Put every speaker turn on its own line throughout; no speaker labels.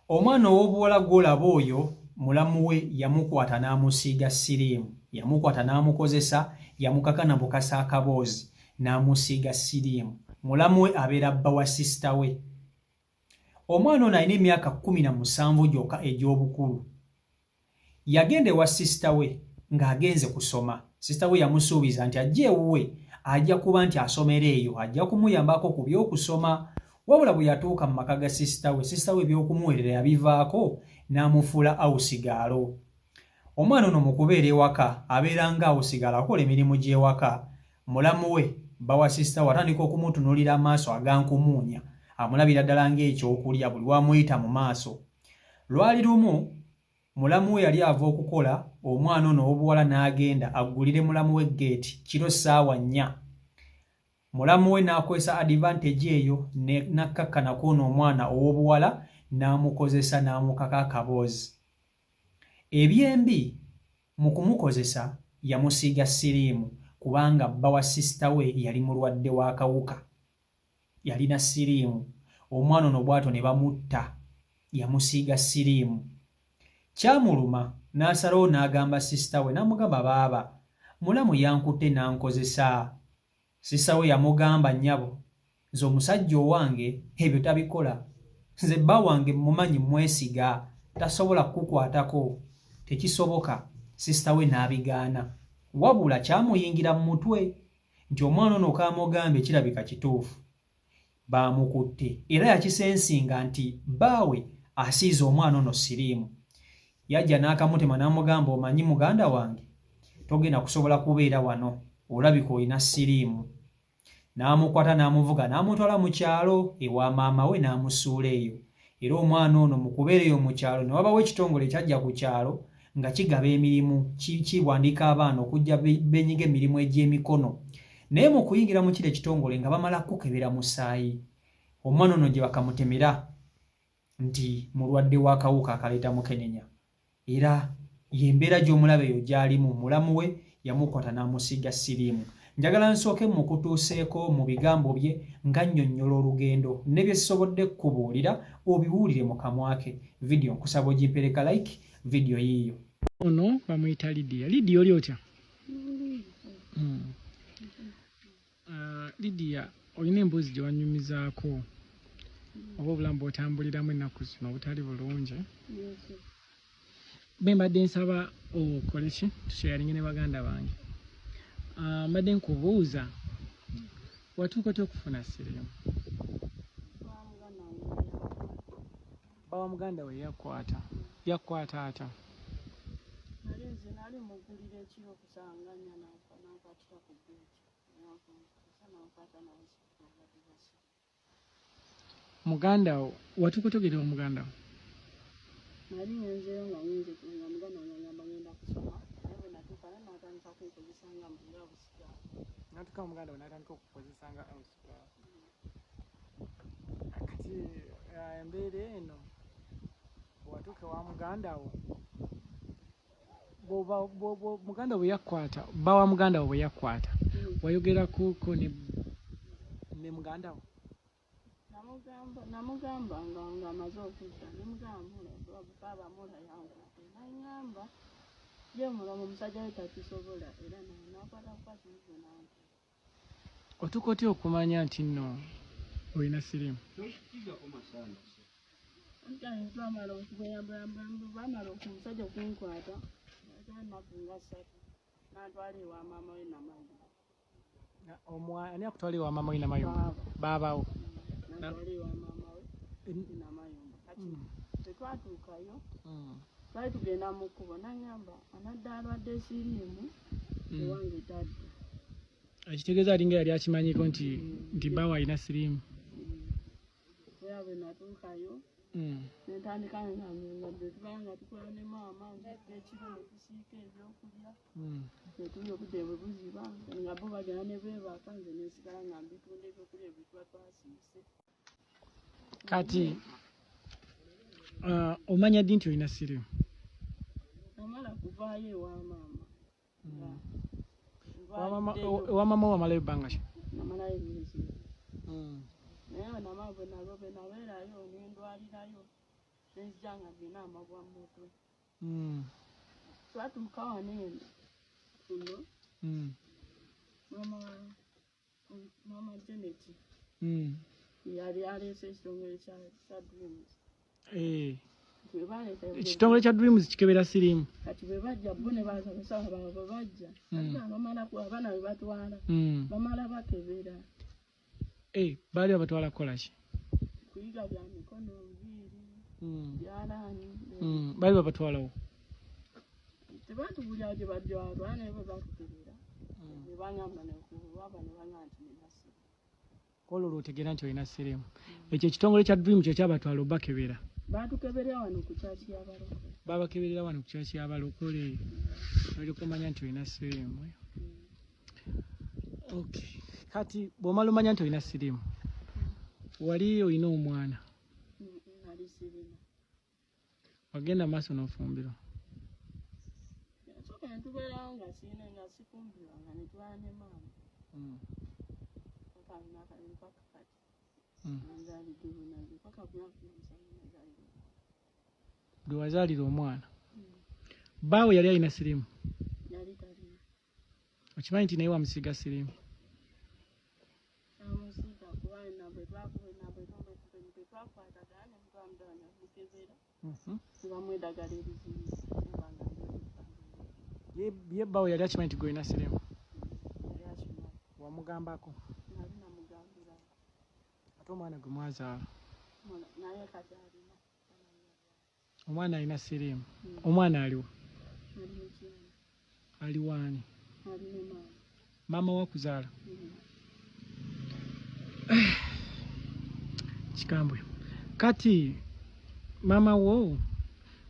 Omwana ow'obuwala gw'olaba oyo mulamu we yamukwata n'amusiiga siriimu, yamukwata n'amukozesa, yamukaka na bukasa akaboozi n'amusiiga siriimu. Mulamu we abeera bba wa sisita we. Omwana ono alina emyaka 17 gyokka egy'obukulu. Yagenda ewa sisita we ng'agenze kusoma. Sisita we yamusuubiza nti ajja ewuwe ajja kuba nti asomera eyo, ajja kumuyambako ku by'okusoma. Wabula bwe yatuuka mu maka ga sisita we eby'okumuweerera yabivaako n'amufuula awusigaalo. Omwana ono mu kubeera ewaka abeera nga awusigaalo akola emirimu gy'ewaka. Mulamu we bba wa sisita we atandika okumutunuulira amaaso agankumuunya, amulabira ddala ng'ekyokulya buli lw'amuyita mu maaso. Lwali lumu mulamu we yali ava okukola, omwana ono ow'obuwala n'agenda aggulire mulamu we geeti kiro ssaawa 4. Mulamu we n'akozesa advantage eyo n'akkakkanako ono omwana ow'obuwala n'amukozesa n'amukaka akaboozi. Ebyembi mu kumukozesa yamusiiga siriimu kubanga bba wa sisita we yali mulwadde w'akawuka, yalina siriimu. Omwana ono bw'atyo ne bamutta, yamusiiga siriimu. Kyamuluma n'asalawo n'agamba sisita we n'amugamba baaba mulamu yankutte n'ankozesa. Sisita we yamugamba nnyabo, nze omusajja owange ebyo tabikola, nze bba wange mumanyi mwesiga, tasobola kukukwatako, tekisoboka. Sisita we n'abigaana, wabula kyamuyingira mu mutwe nti omwana ono kaamugambye kirabika kituufu. Baamukutte era yakisensinga nti bbaawe asiiza omwana ono siriimu. Yajja n'akamutema n'amugamba omanyi muganda wange togenda kusobola kubeera wano, olabika olina siriimu. N'amukwata n'amuvuga n'amutwala mu kyalo ewa maama we n'amusuula eyo. Era omwana ono mu kubeera eyo mu kyalo ne wabawo ekitongole kyajja ku kyalo nga kigaba emirimu, kiwandiika abaana okujja benyiga emirimu egy'emikono. Naye mu kuyingira mu kino ekitongole nga bamala kukebera musaayi, omwana ono gye bakamutemera nti mulwadde w'akawuka akaleeta mukenenya. Era y'embeera gy'omulaba eyo gy'alimu. Mulamu we yamukwata n'amusiiga siriimu. Njagala nsooke mu kutuuseeko mu bigambo bye nga nnyonnyola olugendo ne bye sisobodde kubuulira obiwulire mu kamwa ke. Vidiyo nkusaba ogimpereka like vidiyo yiiyo. Ono bamuyita Lydia. Lydia oli otya? Lydia, olina emboozi gye wanyumizaako oba obulamu bw'otambuliramu ennaku zino obutali bulungi. Bwe mbadde nsaba okole ki tusharinge ne baganda bange. Mbadde nkubuuza watuuka otya okufuna siriimu? Bawa muganda we yakwata ata?
Nali mugulira ekiro okusanganya n'akatira ku bbeeki
muganda wo watuuka otogera wa muganda wo?
Nali ngenzeyo nga nyinza nga muganda ngamba ngenda kusoma naye bwe natuuka naye n'atandika kunkozesa nga busigaala.
Natuuka muganda we n'atandika okukozesa nga busigaala. Kati embeera eno bw'atuuka wa muganda wo muganda we yakwata, bba wa muganda wo bwe yakwata wayogera kuko ne muganda wo?
Namugamba nga amaze okudda nemugamba baba mula yange nangamba ye mulamu omusajja we takisobola era nakwata kukwata ekyo nange.
Otuuka otya okumanya nti nno olina siriimu?
Bamala omusajja okunkwata ennaku nga 3 n'atwala ewa maama we Namayumba.
Ani akutwala ewa maama we Namayumba? Baabawo.
N'atwala ewa maama we Namayumba. Kati tetwatuukayo twali tugenda mu kkubo n'angamba anadde alwadde siriimu ewange tadda.
Ekitegeeza alinga yali akimanyiko nti bbaawe alina siriimu.
Era bwe natuukayo netandika nga tubanga nga tukola ne maama ekiro ne tusiika ebyokulya netuli okudda bwe buziba nga bo bagenda ne beebaka nze nesigala nga mbitunda ebyokulya ebyo tuba twasiise.
Kati omanya ddi nti olina siriimu?
Namala kuvaayo ewa maama.
Ewa maama wo wamalayo ebbanga ki?
Namalayo emyezi. Naye bwe nabeerayo nendwalirayo nezijanga zina amagwa mu mutwe. Twatuuka wano eno kuno mama Janet yali aleese ekitongole kya Dreams.
Ekitongole kya Dreams kikebera siriimu.
Kati bwe bajja bo ne basomesa bwe bajja bamala ku abaana bwe batwala bamala bakebera.
Baali babatwala kukola ki?
Kuyiga bya mikono bibiri byalaani.
Baali babatwalawo.
Tebatubulira gye bajja abaana bwe batukebera ne bangamba ne kuwaba ne bangamba nti nina siriimu.
Olwo otegeera nti olina siriimu. Ekyo ekitongole kya Dreams kyo kyabatwala obakebera.
Batukeberera wano ku kyaki y'abalokole.
Babakeberera wano ku kyaki y'abalokole. Olwo kumanya nti olina siriimu. Okay. Kati bw'omala omanya nti olina siriimu, wali olina omwana?
Nali sirina.
Wagenda maaso n'ofumbirwa?
Soka ntubeerawo nga sirina nga sifumbirwa nga ne twala ne maama.
Gwe wazaalira omwana? Baawe yali alina siriimu?
Yali talina.
Okimanyi nti naye wamusiiga siriimu?
Amusiiga kubanga bwe twakwatagana ne mutwala ne mukebera ne bamuwa eddagala eriziyiza.
Ye baawe yali akimanyi nti gwe olina siriimu?
Yali akimanyi.
Wamugambako?
Nali namugambira.
Ate omwana gwe mwazaala?
Naye kati alina.
Omwana alina siriimu? Omwana aliwa?
Ali mu kyana.
Ali waani?
Ali ne maama.
Maama wakuzaala? Kikambwe. Kati maama wo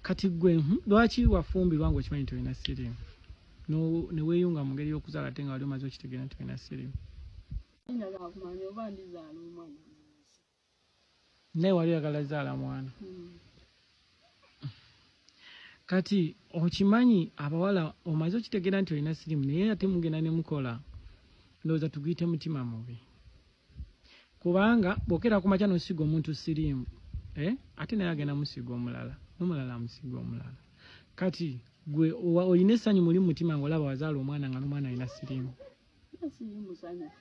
kati gwe lwaki wafumbirwa ng'okimanyi nti olina siriimu ne weeyunga mu ngeri y'okuzaala ate nga wali omaze okitegeera nti olina siriimu?
Njagala kumanya oba ndizaala omwana munsi.
Naye wali oyagala zaala mwana? Kati okimanyi abawala omaze okitegeera nti olina siriimu naye ate mugenda ne mukola, ndowooza tuguyite mutima mubi. Kubanga bw'okera ku makya n'osiga omuntu siriimu, ate naye agenda musiga omulala, n'omulala amusiga omulala. Kati gwe olina essanyu muli mu mutima ng'olaba wazaala omwana nga n'omwana alina siriimu?
Siriimu sanyufu.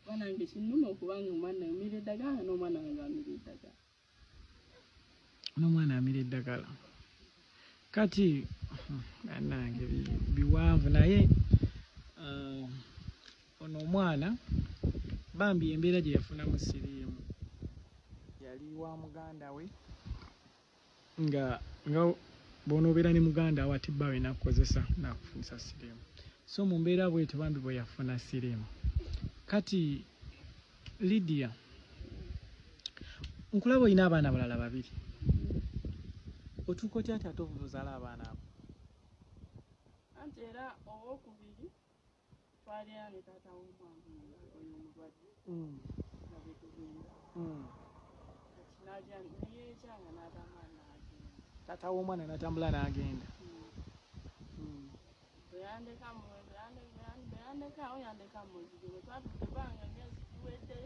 Kuba nange kinnuma okubanga omwana amira eddagala n'omwana wange amira eddagala.
N'omwana amira eddagala. Kati nange biwanvu naye ono omwana bambi embeera gye yafunamu siriimu yali wa muganda we nga bw'onoobeera ne muganda we ate bbaawe nakukozesa nakufunisa siriimu. So mu mbeera bwetyo bambi bwe yafuna siriimu. Kati Lydia, nkulaba olina abaana abalala babiri. Otuuka otya ati ate ozaala abaana abo?
Anti era owokubiri twalira ne taata w'omwange oyo omulwadde nga bwe tugenda. Kati neyeekyanga n'atambula n'agenda.
Taata w'omwana n'atambula n'agenda?
Bwe yandekawo yandeka mu nzige bwe twatuuka ebbanga ng'ensi ziwedde